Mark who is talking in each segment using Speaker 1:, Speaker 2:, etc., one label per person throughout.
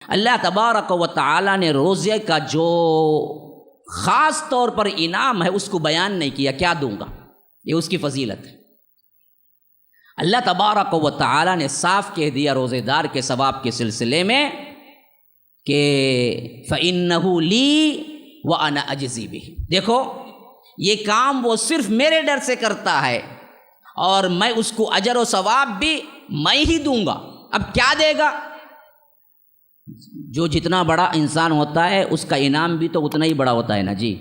Speaker 1: اللہ تبارک و تعالیٰ نے روزے کا جو خاص طور پر انعام ہے اس کو بیان نہیں کیا، کیا دوں گا، یہ اس کی فضیلت ہے۔ اللہ تبارک و تعالیٰ نے صاف کہہ دیا روزے دار کے ثواب کے سلسلے میں کہ فَإِنَّهُ لِي وَأَنَا أَجْزِي بِهِ، دیکھو یہ کام وہ صرف میرے ڈر سے کرتا ہے اور میں اس کو اجر و ثواب بھی میں ہی دوں گا۔ اب کیا دے گا؟ جو جتنا بڑا انسان ہوتا ہے اس کا انعام بھی تو اتنا ہی بڑا ہوتا ہے نا جی۔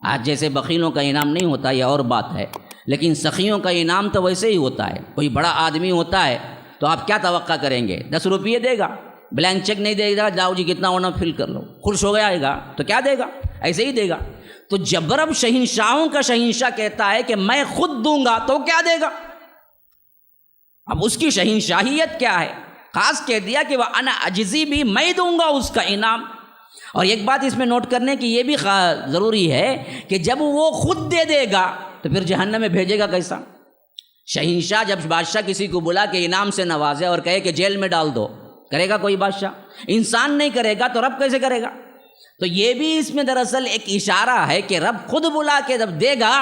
Speaker 1: آج جیسے بخیلوں کا انعام نہیں ہوتا، یہ اور بات ہے، لیکن سخیوں کا انعام تو ویسے ہی ہوتا ہے۔ کوئی بڑا آدمی ہوتا ہے تو آپ کیا توقع کریں گے؟ 10 روپیے دے گا، بلینک چیک نہیں دے گا، جاؤ جی کتنا ہونا فل کر لو، خوش ہو گیا گا تو کیا دے گا؟ ایسے ہی دے گا۔ تو جب رب شہنشاہوں کا شہنشاہ کہتا ہے کہ میں خود دوں گا تو کیا دے گا؟ اب اس کی شہنشاہیت کیا ہے؟ خاص کہہ دیا کہ وہ انا اجزی بھی، میں دوں گا اس کا انعام۔ اور ایک بات اس میں نوٹ کرنے کی یہ بھی ضروری ہے کہ جب وہ خود دے دے گا تو پھر جہنم میں بھیجے گا کیسا؟ شہنشاہ جب بادشاہ کسی کو بلا کے انعام سے نوازے اور کہے کہ جیل میں ڈال دو، کرے گا کوئی بادشاہ؟ انسان نہیں کرے گا تو رب کیسے کرے گا؟ تو یہ بھی اس میں دراصل ایک اشارہ ہے کہ رب خود بلا کے جب دے گا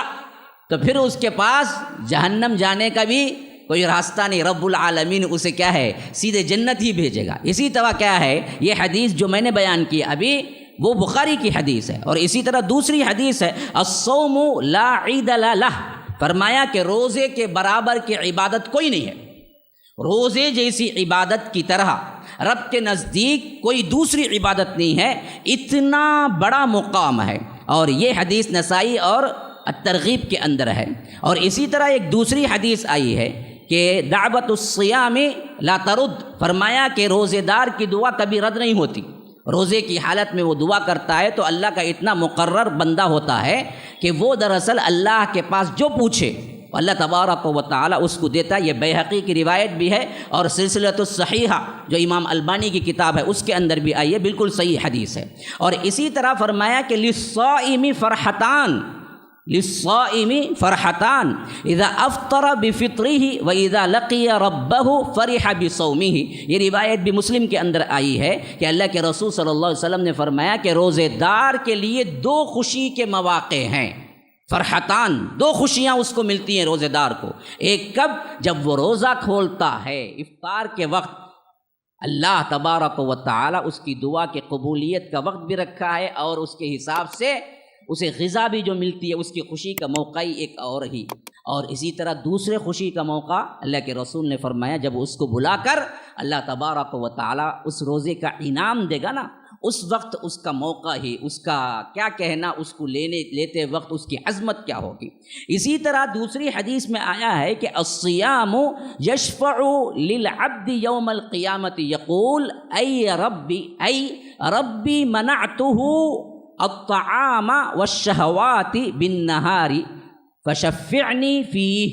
Speaker 1: تو پھر اس کے پاس جہنم جانے کا بھی کوئی راستہ نہیں، رب العالمین اسے کیا ہے، سیدھے جنت ہی بھیجے گا۔ اسی طرح کیا ہے، یہ حدیث جو میں نے بیان کی ابھی وہ بخاری کی حدیث ہے، اور اسی طرح دوسری حدیث ہے الصوم لا عید لہ، فرمایا کہ روزے کے برابر کی عبادت کوئی نہیں ہے، روزے جیسی عبادت کی طرح رب کے نزدیک کوئی دوسری عبادت نہیں ہے، اتنا بڑا مقام ہے۔ اور یہ حدیث نسائی اور الترغیب کے اندر ہے۔ اور اسی طرح ایک دوسری حدیث آئی ہے کہ دعوت الصیام لا ترد، فرمایا کہ روزے دار کی دعا کبھی رد نہیں ہوتی، روزے کی حالت میں وہ دعا کرتا ہے تو اللہ کا اتنا مقرر بندہ ہوتا ہے کہ وہ دراصل اللہ کے پاس جو پوچھے اللہ تبارک و تعالی اس کو دیتا ہے۔ یہ بیہقی کی روایت بھی ہے اور سلسلۃ الصحیحہ جو امام البانی کی کتاب ہے اس کے اندر بھی آئی ہے، بالکل صحیح حدیث ہے۔ اور اسی طرح فرمایا کہ للصائم فرحتان، للصائم فرحتان اذا افطر بفطره واذا لقي ربه فرح بصومه، یہ روایت بھی مسلم کے اندر آئی ہے کہ اللہ کے رسول صلی اللہ علیہ وسلم نے فرمایا کہ روزے دار کے لیے 2 خوشی کے مواقع ہیں، فرحتان، 2 خوشیاں اس کو ملتی ہیں روزے دار کو۔ ایک کب؟ جب وہ روزہ کھولتا ہے افطار کے وقت، اللہ تبارک و تعالی اس کی دعا کے قبولیت کا وقت بھی رکھا ہے اور اس کے حساب سے اسے غذا بھی جو ملتی ہے، اس کی خوشی کا موقع ہی ایک اور ہی۔ اور اسی طرح دوسرے خوشی کا موقع اللہ کے رسول نے فرمایا جب اس کو بلا کر اللہ تبارک و تعالی اس روزے کا انعام دے گا نا، اس وقت اس کا موقع ہی، اس کا کیا کہنا، اس کو لیتے وقت اس کی عظمت کیا ہوگی۔ اسی طرح دوسری حدیث میں آیا ہے کہ الصیام یشفع للعبد یوم القیامت یقول ای ربی منعتہ الطعام والشہوات بالنہار فشفعنی فیہ،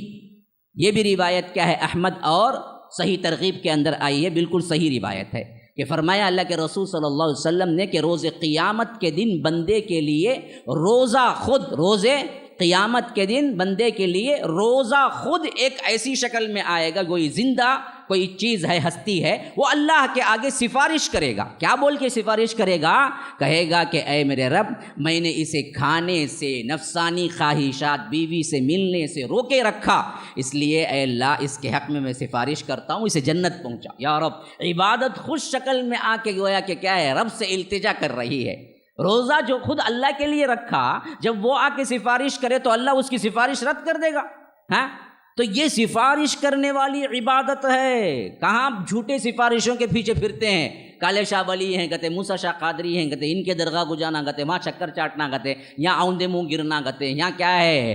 Speaker 1: یہ بھی روایت کیا ہے احمد اور صحیح ترغیب کے اندر آئی ہے، بالکل صحیح روایت ہے کہ فرمایا اللہ کے رسول صلی اللہ علیہ وسلم نے کہ روز قیامت کے دن بندے کے لیے روزہ خود، روزے قیامت کے دن بندے کے لیے روزہ خود ایک ایسی شکل میں آئے گا، کوئی زندہ کوئی چیز ہے، ہستی ہے، وہ اللہ کے آگے سفارش کرے گا۔ کیا بول کے سفارش کرے گا؟ کہے گا کہ اے میرے رب، میں نے اسے کھانے سے، نفسانی خواہشات، بیوی سے ملنے سے روکے رکھا، اس لیے اے اللہ اس کے حق میں سفارش کرتا ہوں، اسے جنت پہنچا۔ یا رب، عبادت خوش شکل میں آ کے گویا کہ کیا ہے، رب سے التجا کر رہی ہے۔ روزہ جو خود اللہ کے لیے رکھا، جب وہ آ کے سفارش کرے تو اللہ اس کی سفارش رد کر دے گا۔ ہاں، تو یہ سفارش کرنے والی عبادت ہے۔ کہاں جھوٹے سفارشوں کے پیچھے پھرتے ہیں، کالے شاہ ولی ہیں کہتے، موسیٰ شاہ قادری ہیں کہتے، ان کے درگاہ کو جانا کہتے، وہاں چکر چاٹنا کہتے، یہاں آؤندے منہ گرنا کہتے، یہاں کیا ہے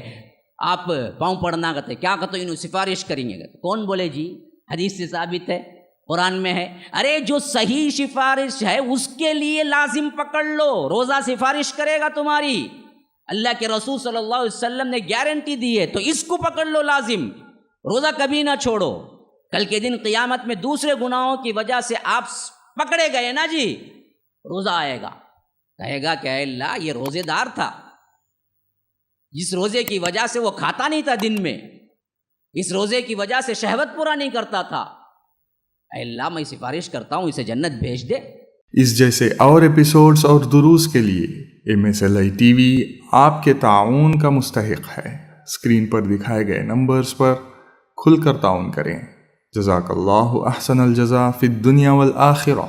Speaker 1: آپ پاؤں پڑنا کہتے، کیا کہتے انہوں سفارش کریں گے کہتے۔ کون بولے جی؟ حدیث سے ثابت ہے، قرآن میں ہے۔ ارے جو صحیح سفارش ہے اس کے لیے لازم پکڑ لو، روزہ سفارش کرے گا تمہاری، اللہ کے رسول صلی اللہ علیہ وسلم نے گارنٹی دی ہے، تو اس کو پکڑ لو لازم، روزہ کبھی نہ چھوڑو۔ کل کے دن قیامت میں دوسرے گناہوں کی وجہ سے آپ پکڑے گئے نا جی، روزہ آئے گا، کہے گا کہ اے اللہ یہ روزے دار تھا، جس روزے کی وجہ سے وہ کھاتا نہیں تھا دن میں، اس روزے کی وجہ سے شہوت پورا نہیں کرتا تھا، اے اللہ میں سفارش کرتا ہوں اسے جنت بھیج دے۔
Speaker 2: اس جیسے اور ایپیسوڈز اور دروس کے لیے MSLI TV آپ کے تعاون کا مستحق ہے۔ اسکرین پر دکھائے گئے نمبرز پر کھل کر تعاون کریں۔ جزاک اللہ احسن الجزا فی الدنیا والآخرہ۔